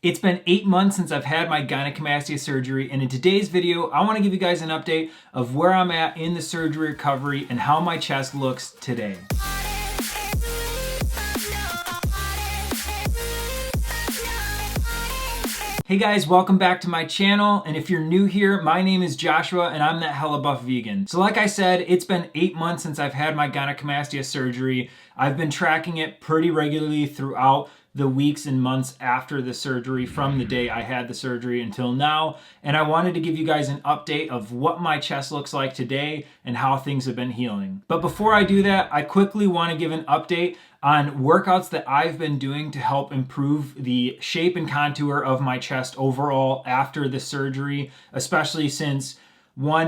It's been 8 months since I've had my gynecomastia surgery, and in today's video, I want to give you guys an update of where I'm at in the surgery recovery and how my chest looks today. Hey guys, welcome back to my channel, and if you're new here, my name is Joshua and I'm that hella buff vegan. So like I said, it's been 8 months since I've had my gynecomastia surgery. I've been tracking it pretty regularly throughout the weeks and months after the surgery, from the day I had the surgery until now, and I wanted to give you guys an update of what my chest looks like today and how things have been healing. But before I do that, I quickly want to give an update on workouts that I've been doing to help improve the shape and contour of my chest overall after the surgery, especially since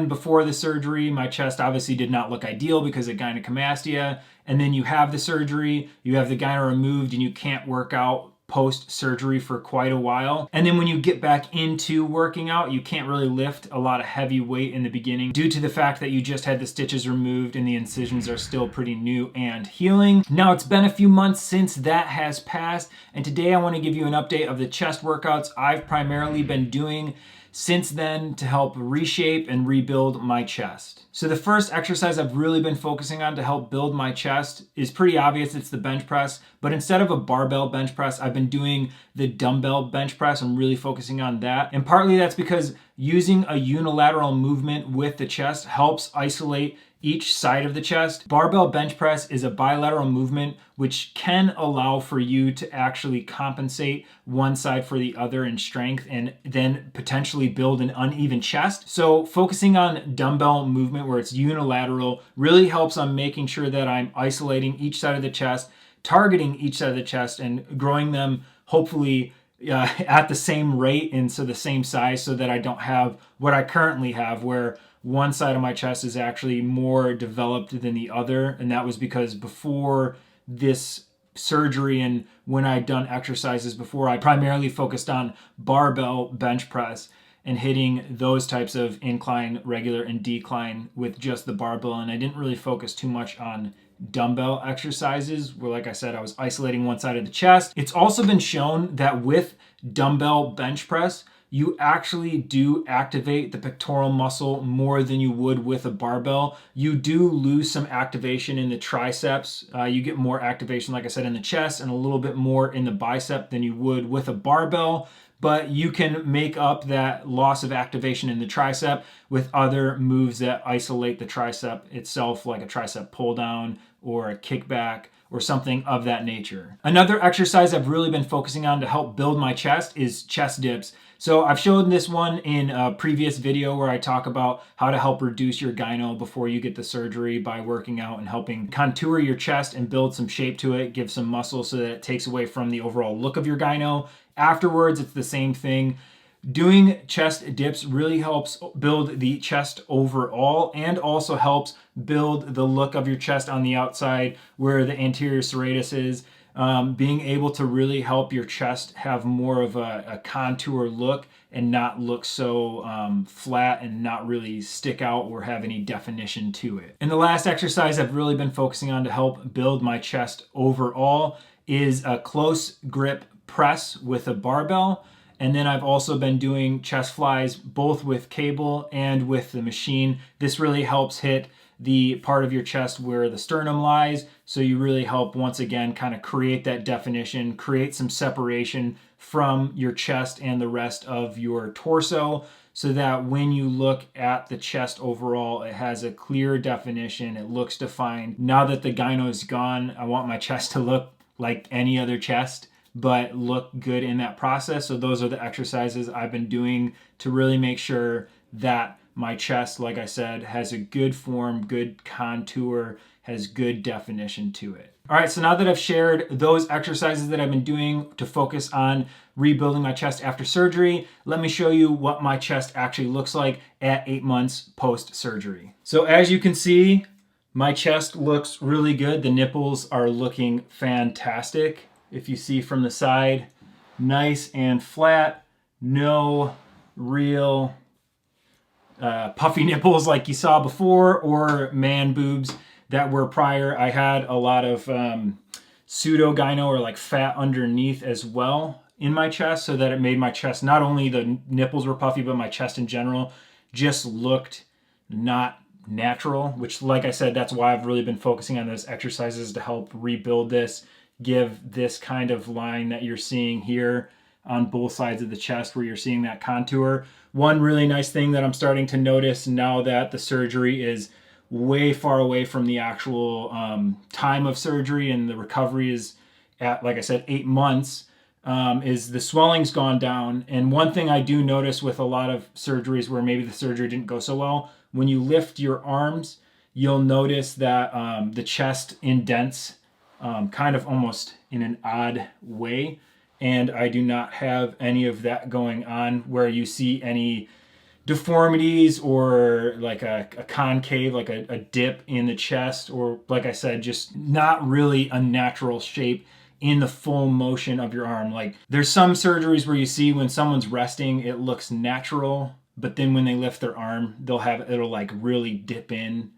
before the surgery, my chest obviously did not look ideal because of gynecomastia. And then you have the surgery, you have the gyno removed, and you can't work out post-surgery for quite a while. And then when you get back into working out, you can't really lift a lot of heavy weight in the beginning due to the fact that you just had the stitches removed and the incisions are still pretty new and healing. Now it's been a few months since that has passed, and today I want to give you an update of the chest workouts I've primarily been doing since then to help reshape and rebuild my chest. So the first exercise I've really been focusing on to help build my chest is pretty obvious. It's the bench press, but instead of a barbell bench press, I've been doing the dumbbell bench press. I'm really focusing on that. And partly that's because using a unilateral movement with the chest helps isolate each side of the chest. Barbell bench press is a bilateral movement which can allow for you to actually compensate one side for the other in strength and then potentially build an uneven chest. So focusing on dumbbell movement where it's unilateral really helps on making sure that I'm isolating each side of the chest, targeting each side of the chest, and growing them hopefully at the same rate and so the same size, so that I don't have what I currently have where one side of my chest is actually more developed than the other. And that was because before this surgery and when I'd done exercises before, I primarily focused on barbell bench press and hitting those types of incline, regular, and decline with just the barbell. And I didn't really focus too much on dumbbell exercises where, like I said, I was isolating one side of the chest. It's also been shown that with dumbbell bench press, you actually do activate the pectoral muscle more than you would with a barbell. You do lose some activation in the triceps. You get more activation, like I said, in the chest and a little bit more in the bicep than you would with a barbell. But you can make up that loss of activation in the tricep with other moves that isolate the tricep itself, like a tricep pull down or a kickback or something of that nature. Another exercise I've really been focusing on to help build my chest is chest dips. So I've showed this one in a previous video where I talk about how to help reduce your gyno before you get the surgery by working out and helping contour your chest and build some shape to it, give some muscle so that it takes away from the overall look of your gyno. Afterwards, it's the same thing. Doing chest dips really helps build the chest overall and also helps build the look of your chest on the outside where the anterior serratus is. Being able to really help your chest have more of a contour look and not look so flat and not really stick out or have any definition to it. And the last exercise I've really been focusing on to help build my chest overall is a close grip press with a barbell. And then I've also been doing chest flies both with cable and with the machine. This really helps hit the part of your chest where the sternum lies. So you really help, once again, kind of create that definition, create some separation from your chest and the rest of your torso, so that when you look at the chest overall, it has a clear definition. It looks defined. Now that the gyno is gone, I want my chest to look like any other chest, but look good in that process. So those are the exercises I've been doing to really make sure that my chest, like I said, has a good form, good contour, has good definition to it. All right, so now that I've shared those exercises that I've been doing to focus on rebuilding my chest after surgery, let me show you what my chest actually looks like at 8 months post-surgery. So as you can see, my chest looks really good. The nipples are looking fantastic. If you see from the side, nice and flat, no real puffy nipples like you saw before or man boobs that were prior. I had a lot of pseudo gyno or like fat underneath as well. in my chest, so that it made my chest, not only the nipples were puffy, but my chest in general just looked not natural, which, like I said, that's why I've really been focusing on those exercises to help rebuild this, give this kind of line that you're seeing here on both sides of the chest where you're seeing that contour. One really nice thing that I'm starting to notice now that the surgery is way far away from the actual time of surgery and the recovery is at, like I said, 8 months, is the swelling's gone down. And one thing I do notice with a lot of surgeries where maybe the surgery didn't go so well, when you lift your arms, you'll notice that the chest indents kind of almost in an odd way. And I do not have any of that going on where you see any deformities or like a concave, like a dip in the chest, or like I said, just not really a natural shape in the full motion of your arm. Like there's some surgeries where you see when someone's resting, it looks natural, but then when they lift their arm, it'll like really dip in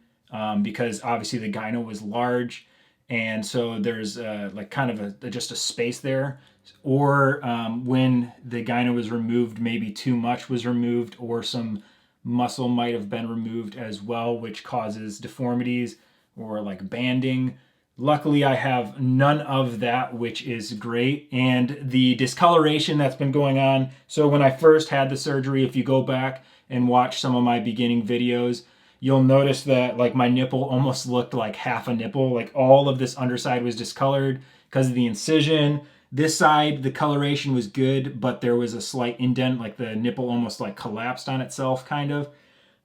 because obviously the gyno was large. And so there's like kind of just a space there. Or when the gyno was removed, maybe too much was removed, or some muscle might have been removed as well, which causes deformities or like banding. Luckily, I have none of that, which is great. And the discoloration that's been going on. So when I first had the surgery, if you go back and watch some of my beginning videos, you'll notice that like my nipple almost looked like half a nipple. Like all of this underside was discolored because of the incision. This side, the coloration was good, but there was a slight indent, like the nipple almost like collapsed on itself, kind of.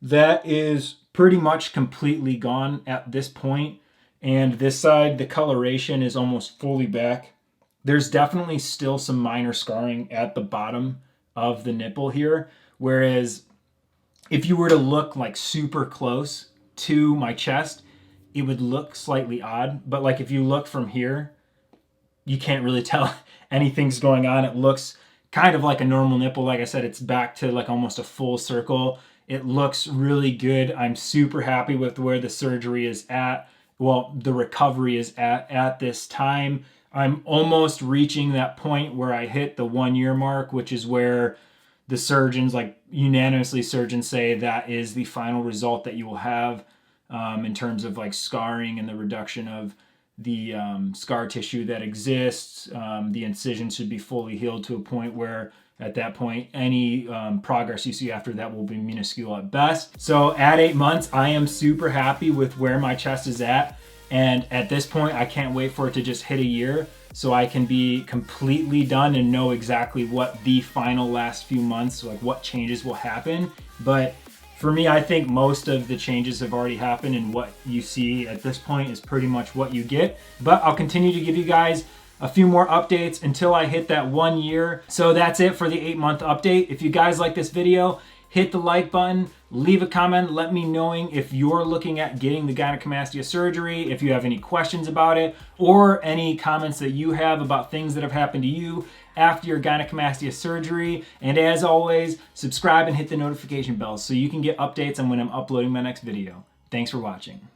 That is pretty much completely gone at this point. And this side, the coloration is almost fully back. There's definitely still some minor scarring at the bottom of the nipple here. Whereas if you were to look like super close to my chest, it would look slightly odd. But like if you look from here, you can't really tell anything's going on. It looks kind of like a normal nipple. Like I said, it's back to like almost a full circle. It looks really good. I'm super happy with where the surgery is at. Well, the recovery is at this time. I'm almost reaching that point where I hit the 1 year mark, which is where the surgeons, like unanimously surgeons say that is the final result that you will have in terms of like scarring and the reduction of the scar tissue that exists. The incision should be fully healed to a point where at that point, any progress you see after that will be minuscule at best. So at 8 months, I am super happy with where my chest is at. And at this point, I can't wait for it to just hit a year so I can be completely done and know exactly what the final last few months, like what changes will happen. But for me, I think most of the changes have already happened, and what you see at this point is pretty much what you get. But I'll continue to give you guys a few more updates until I hit that 1 year. So that's it for the 8-month update. If you guys like this video, hit the like button, leave a comment, let me knowing if you're looking at getting the gynecomastia surgery, if you have any questions about it, or any comments that you have about things that have happened to you after your gynecomastia surgery. And as always, subscribe and hit the notification bell so you can get updates on when I'm uploading my next video. Thanks for watching.